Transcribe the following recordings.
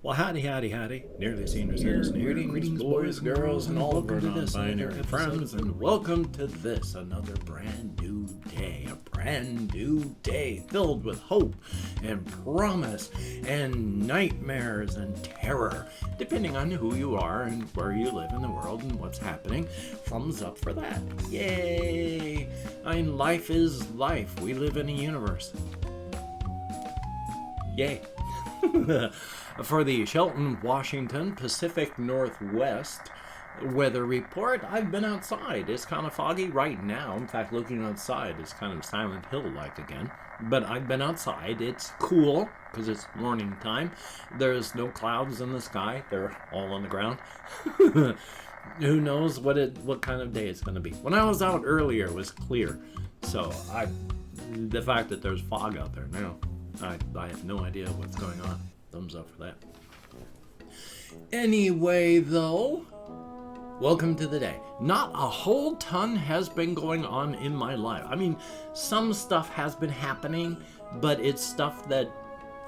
Well, howdy, nearly senior citizen here. Greetings, boys, girls, and all of our non-binary friends, and welcome to this, another brand new day filled with hope and promise and nightmares and terror, depending on who you are and where you live in the world and what's happening. Thumbs up for that. Yay! I mean, life is life. We live in a universe. Yay. For the Shelton, Washington, Pacific Northwest weather report, I've been outside. It's kind of foggy right now. In fact, looking outside is kind of Silent Hill-like again. But I've been outside. It's cool because it's morning time. There's no clouds in the sky. They're all on the ground. Who knows what kind of day it's going to be. When I was out earlier, it was clear. So the fact that there's fog out there now, I have no idea what's going on. Thumbs up for that. Anyway, though, welcome to the day. Not a whole ton has been going on in my life. I mean, some stuff has been happening, but it's stuff that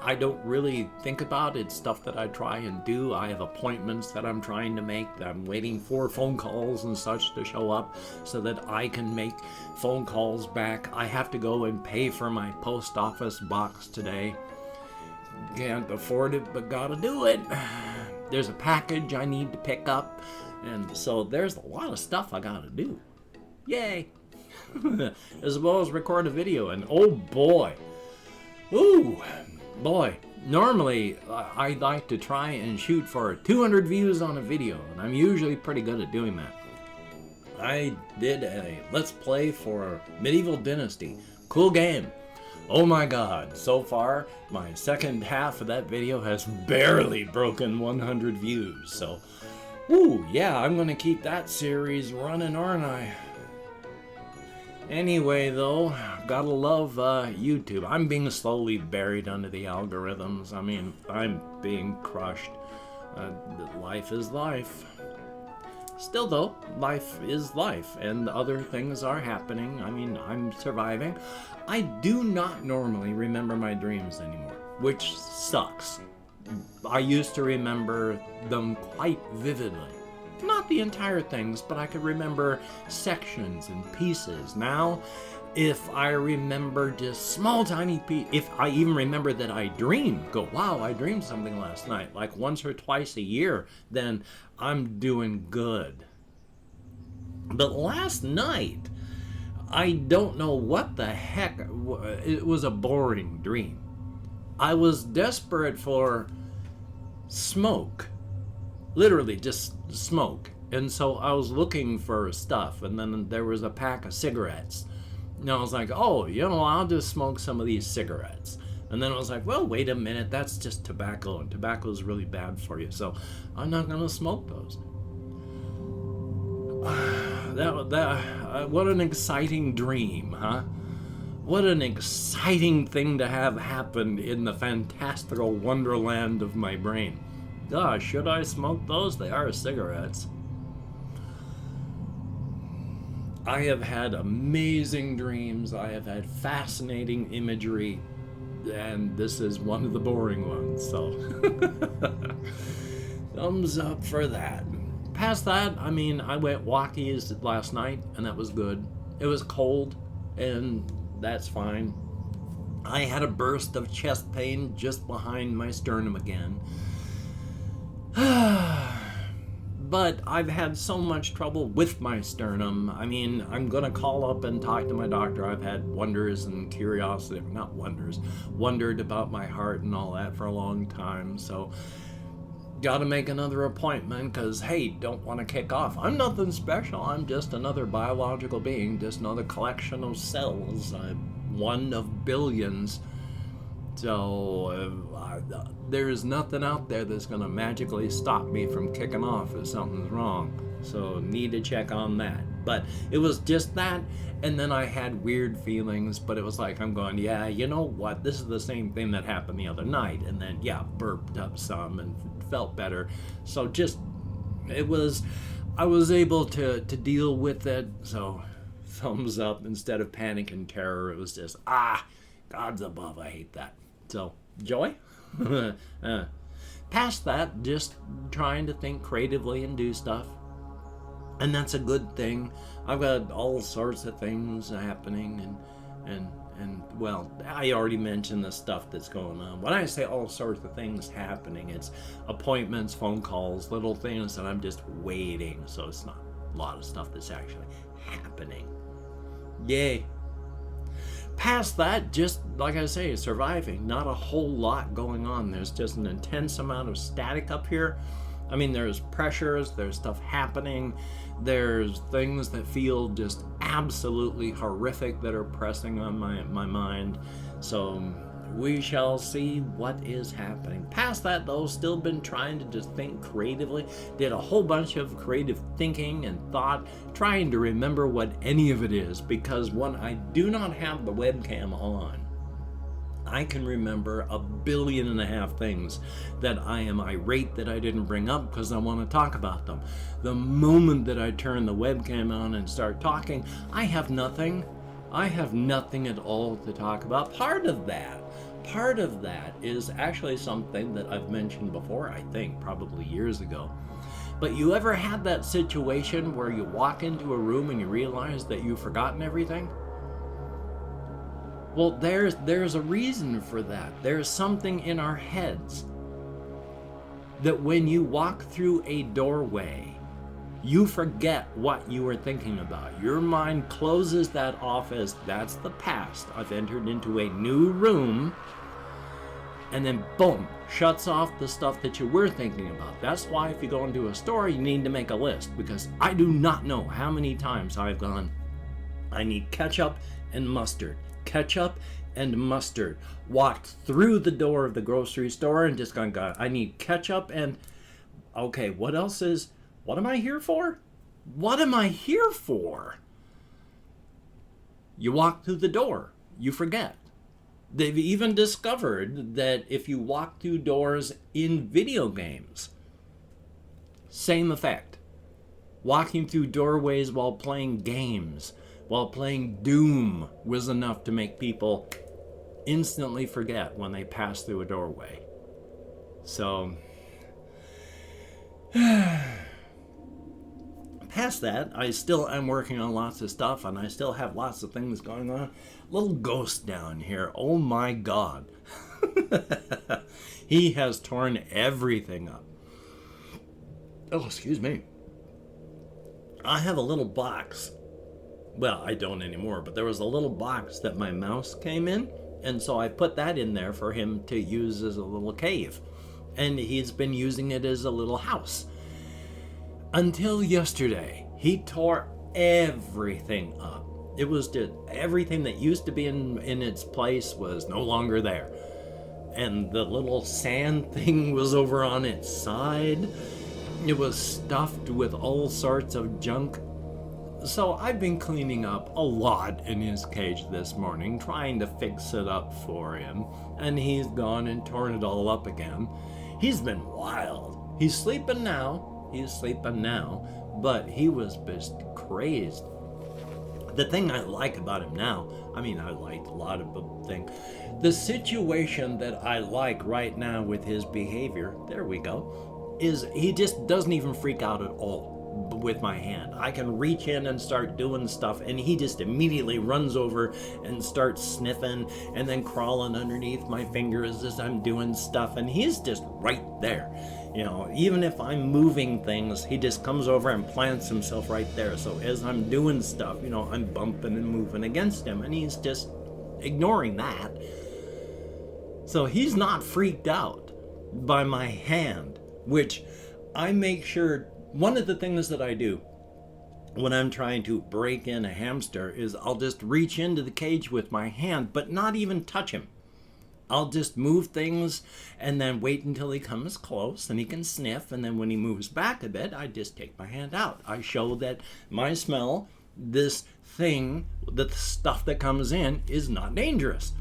I don't really think about. It's stuff that I try and do. I have appointments that I'm trying to make. I'm waiting for phone calls and such to show up so that I can make phone calls back. I have to go and pay for my post office box today. Can't afford it, but gotta do it. There's a package I need to pick up, and so there's a lot of stuff I gotta do. Yay! As well as record a video, and oh boy, normally I like to try and shoot for 200 views on a video, and I'm usually pretty good at doing that. I did a Let's Play for Medieval Dynasty. Cool game. Oh my god, so far, my second half of that video has barely broken 100 views, so, yeah, I'm gonna keep that series running, aren't I? Anyway, though, gotta love YouTube. I'm being slowly buried under the algorithms. I mean, I'm being crushed. Life is life. Still, though, life is life, and other things are happening. I mean, I'm surviving. I do not normally remember my dreams anymore, which sucks. I used to remember them quite vividly. Not the entire things, but I could remember sections and pieces. Now, if I remember just small tiny pieces, if I even remember that I dreamed, wow, I dreamed something last night, like once or twice a year, then I'm doing good. But last night, I don't know what the heck, it was a boring dream. I was desperate for smoke, literally just smoke. And so I was looking for stuff, and then there was a pack of cigarettes. And I was like, I'll just smoke some of these cigarettes. And then I was like, well, wait a minute, that's just tobacco, and tobacco is really bad for you, so I'm not going to smoke those. What an exciting dream, huh? What an exciting thing to have happened in the fantastical wonderland of my brain. Gosh, should I smoke those? They are cigarettes. I have had amazing dreams. I have had fascinating imagery, and this is one of the boring ones, so thumbs up for that. Past that, I mean, I went walkies last night, and that was good. It was cold, and that's fine. I had a burst of chest pain just behind my sternum again. But I've had so much trouble with my sternum. I mean, I'm gonna call up and talk to my doctor. I've had wonders and curiosity, not wonders, wondered about my heart and all that for a long time, so gotta make another appointment, because, hey, don't want to kick off. I'm nothing special. I'm just another biological being, just another collection of cells, one of billions. So there's nothing out there that's going to magically stop me from kicking off if something's wrong. So need to check on that. But it was just that, and then I had weird feelings, but it was like, I'm going, yeah, you know what? This is the same thing that happened the other night. And then, burped up some and felt better. So I was able to deal with it. So thumbs up instead of panic and terror. It was just, God's above. I hate that. So, joy? Past that, just trying to think creatively and do stuff. And that's a good thing. I've got all sorts of things happening, and well, I already mentioned the stuff that's going on. When I say all sorts of things happening, it's appointments, phone calls, little things that I'm just waiting. So it's not a lot of stuff that's actually happening. Yay. Past that, just like I say, surviving. Not a whole lot going on. There's just an intense amount of static up here. I mean, there's pressures, there's stuff happening, there's things that feel just absolutely horrific that are pressing on my mind. So we shall see what is happening. Past that, though, still been trying to just think creatively. Did a whole bunch of creative thinking and thought, trying to remember what any of it is, because when I do not have the webcam on, I can remember 1.5 billion things that I am irate that I didn't bring up because I want to talk about them. The moment that I turn the webcam on and start talking, I have nothing. I have nothing at all to talk about. Part of that is actually something that I've mentioned before, I think, probably years ago. But you ever had that situation where you walk into a room and you realize that you've forgotten everything? Well, there's a reason for that. There's something in our heads that when you walk through a doorway, you forget what you were thinking about. Your mind closes that off as that's the past. I've entered into a new room, and then boom, shuts off the stuff that you were thinking about. That's why if you go into a store, you need to make a list, because I do not know how many times I've gone, I need ketchup and mustard. Ketchup and mustard. Walked through the door of the grocery store and just gone, God, I need ketchup and, okay, what am I here for? What am I here for? You walk through the door, you forget. They've even discovered that if you walk through doors in video games, same effect. Walking through doorways while playing games, while playing Doom, was enough to make people instantly forget when they pass through a doorway. So, past that, I still am working on lots of stuff, and I still have lots of things going on. Little ghost down here, oh my God. He has torn everything up. Oh, excuse me. I have a little box. Well, I don't anymore, but there was a little box that my mouse came in, and so I put that in there for him to use as a little cave. And he's been using it as a little house. Until yesterday, he tore everything up. It was just everything that used to be in its place was no longer there. And the little sand thing was over on its side. It was stuffed with all sorts of junk. So I've been cleaning up a lot in his cage this morning, trying to fix it up for him, and he's gone and torn it all up again. He's been wild. He's sleeping now, but he was just crazed. The thing I like about him now, I mean, I like a lot of things. The situation that I like right now with his behavior, there we go, is he just doesn't even freak out at all with my hand. I can reach in and start doing stuff, and he just immediately runs over and starts sniffing and then crawling underneath my fingers as I'm doing stuff, and he's just right there. You know, even if I'm moving things, he just comes over and plants himself right there. So as I'm doing stuff, you know, I'm bumping and moving against him, and he's just ignoring that. So he's not freaked out by my hand, which I make sure. One of the things that I do when I'm trying to break in a hamster is I'll just reach into the cage with my hand, but not even touch him. I'll just move things and then wait until he comes close and he can sniff, and then when he moves back a bit, I just take my hand out. I show that my smell, this thing, the stuff that comes in, is not dangerous.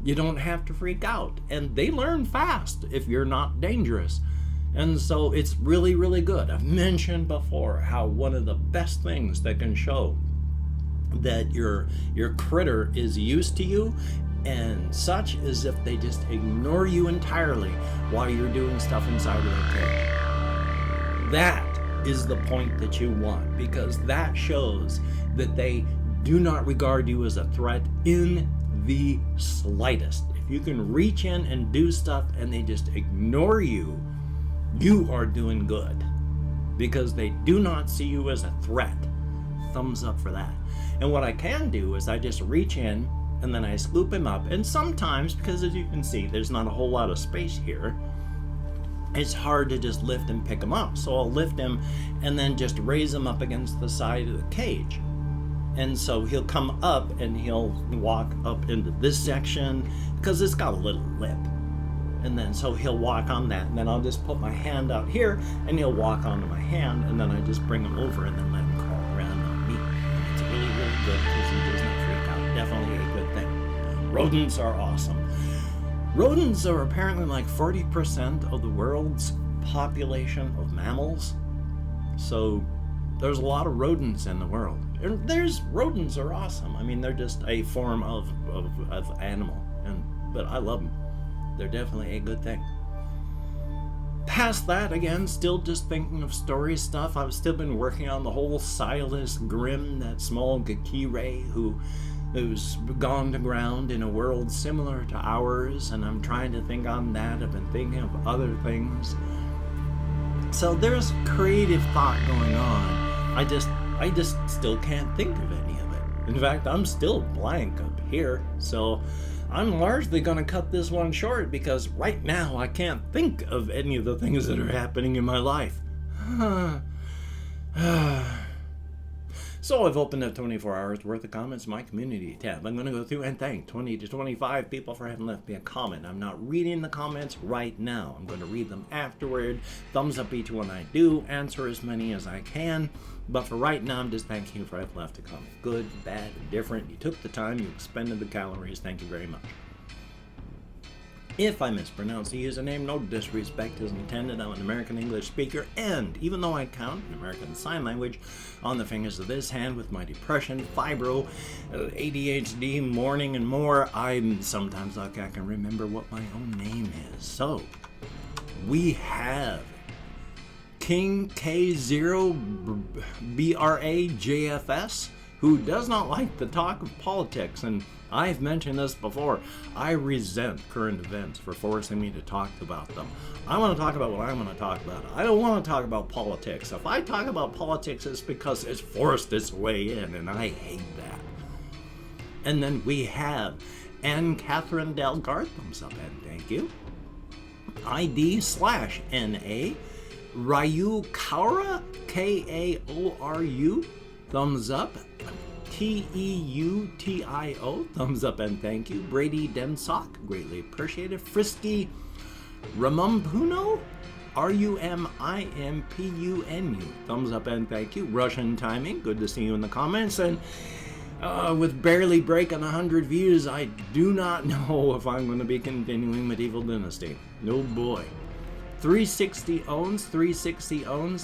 You don't have to freak out, and they learn fast if you're not dangerous. And so it's really, really good. I've mentioned before how one of the best things that can show that your critter is used to you and such, as if they just ignore you entirely while you're doing stuff inside of their cage. That is the point that you want, because that shows that they do not regard you as a threat in the slightest. If you can reach in and do stuff and they just ignore you, you are doing good, because they do not see you as a threat. Thumbs up for that. And what I can do is I just reach in and then I scoop him up, and sometimes, because as you can see there's not a whole lot of space here, it's hard to just lift and pick him up. So I'll lift him and then just raise him up against the side of the cage. And so he'll come up and he'll walk up into this section, because it's got a little lip. And then so he'll walk on that, and then I'll just put my hand out here and he'll walk onto my hand, and then I just bring him over and then let him crawl around on me. And it's really, really good because he does not freak out. Definitely a good thing. Rodents are awesome. Rodents are apparently like 40% of the world's population of mammals. So there's a lot of rodents in the world. And rodents are awesome. I mean, they're just a form of animal, but I love them. They're definitely a good thing. Past that, again, still just thinking of story stuff. I've still been working on the whole Silas Grimm, that small Gakire who's gone to ground in a world similar to ours, and I'm trying to think on that. I've been thinking of other things. So there's creative thought going on. I just still can't think of any of it. In fact, I'm still blank up here. So I'm largely going to cut this one short, because right now I can't think of any of the things that are happening in my life. So I've opened up 24 hours worth of comments in my community tab. I'm going to go through and thank 20 to 25 people for having left me a comment. I'm not reading the comments right now. I'm going to read them afterward. Thumbs up each one I do. Answer as many as I can. But for right now, I'm just thanking you for having left a comment. Good, bad, indifferent. You took the time. You expended the calories. Thank you very much. If I mispronounce the username, no disrespect is intended. I'm an American English speaker, and even though I count American Sign Language on the fingers of this hand with my depression, fibro, ADHD, mourning, and more, I'm sometimes like I can remember what my own name is. So, we have King K0BRAJFS, who does not like the talk of politics, and I've mentioned this before. I resent current events for forcing me to talk about them. I want to talk about what I want to talk about. I don't want to talk about politics. If I talk about politics, it's because it's forced its way in, and I hate that. And then we have Anne Catherine Delgard, thumbs up and thank you. ID/NA, Ryu Kaura, KAORU, thumbs up. TEUTIO, thumbs up and thank you. Brady Demsock, greatly appreciated. Frisky Ramumpuno, RUMIMPUNU, thumbs up and thank you. Russian Timing, good to see you in the comments. And with barely breaking 100 views, I do not know if I'm going to be continuing Medieval Dynasty. No boy. 360 owns,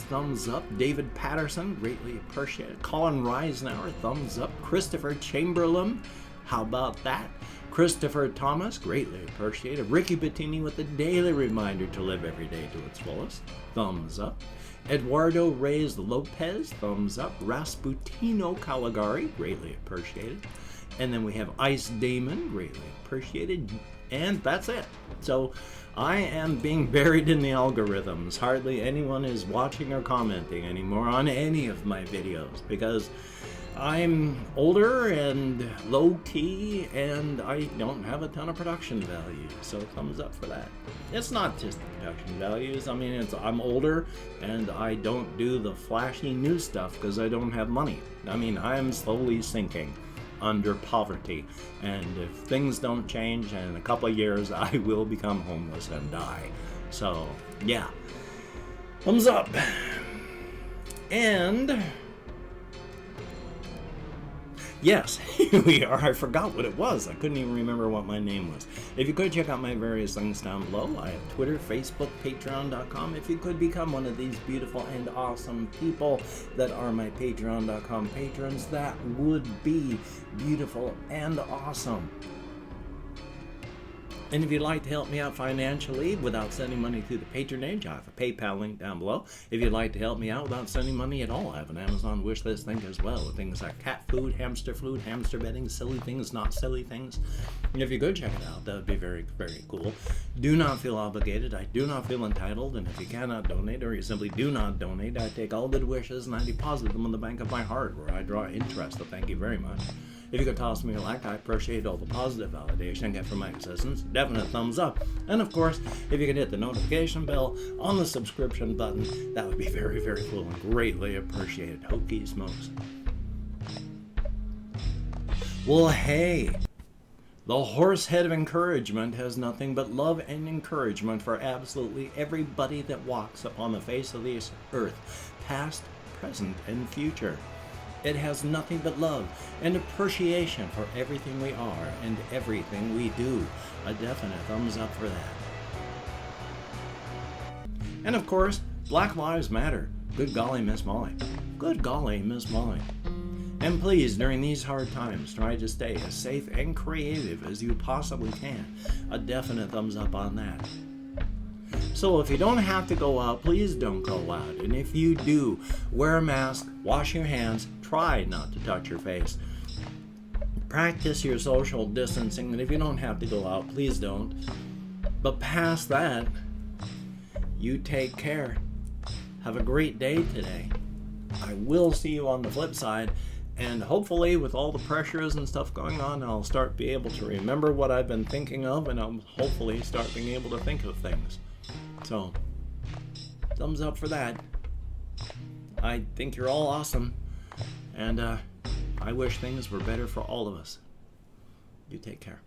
thumbs up. David Patterson, greatly appreciated. Colin Reisenauer, thumbs up. Christopher Chamberlain, how about that? Christopher Thomas, greatly appreciated. Ricky Bettini with a daily reminder to live every day to its fullest, thumbs up. Eduardo Reyes Lopez, thumbs up. Rasputino Caligari, greatly appreciated. And then we have Ice Damon, greatly appreciated. And that's it. So I am being buried in the algorithms. Hardly anyone is watching or commenting anymore on any of my videos, because I'm older and low-key and I don't have a ton of production value. So thumbs up for that. It's not just the production values. I mean, I'm older and I don't do the flashy new stuff because I don't have money. I mean, I am slowly sinking under poverty, and if things don't change, in a couple of years I will become homeless and die. So yeah, thumbs up. And yes, here we are. I forgot what it was. I couldn't even remember what my name was. If you could check out my various links down below. I have Twitter, Facebook, Patreon.com. If you could become one of these beautiful and awesome people that are my Patreon.com patrons, that would be beautiful and awesome. And if you'd like to help me out financially without sending money through the patronage, I have a PayPal link down below. If you'd like to help me out without sending money at all, I have an Amazon wish list link as well, with things like cat food, hamster bedding, silly things, not silly things. And if you could check it out, that would be very, very cool. Do not feel obligated. I do not feel entitled. And if you cannot donate, or you simply do not donate, I take all good wishes and I deposit them in the bank of my heart, where I draw interest. So thank you very much. If you could toss me a like, I appreciate all the positive validation I get from my existence. Definite thumbs up. And of course, if you could hit the notification bell on the subscription button, that would be very, very cool and greatly appreciated. Hokey smokes. Well, hey, the horse head of encouragement has nothing but love and encouragement for absolutely everybody that walks upon the face of this earth, past, present, and future. It has nothing but love and appreciation for everything we are and everything we do. A definite thumbs up for that. And of course, Black Lives Matter. Good golly, Miss Molly. Good golly, Miss Molly. And please, during these hard times, try to stay as safe and creative as you possibly can. A definite thumbs up on that. So if you don't have to go out, please don't go out. And if you do, wear a mask, wash your hands, try not to touch your face. Practice your social distancing, and if you don't have to go out, please don't. But past that, you take care. Have a great day today. I will see you on the flip side, and hopefully with all the pressures and stuff going on, I'll start being able to remember what I've been thinking of, and I'll hopefully start being able to think of things. So, thumbs up for that. I think you're all awesome, and I wish things were better for all of us. You take care.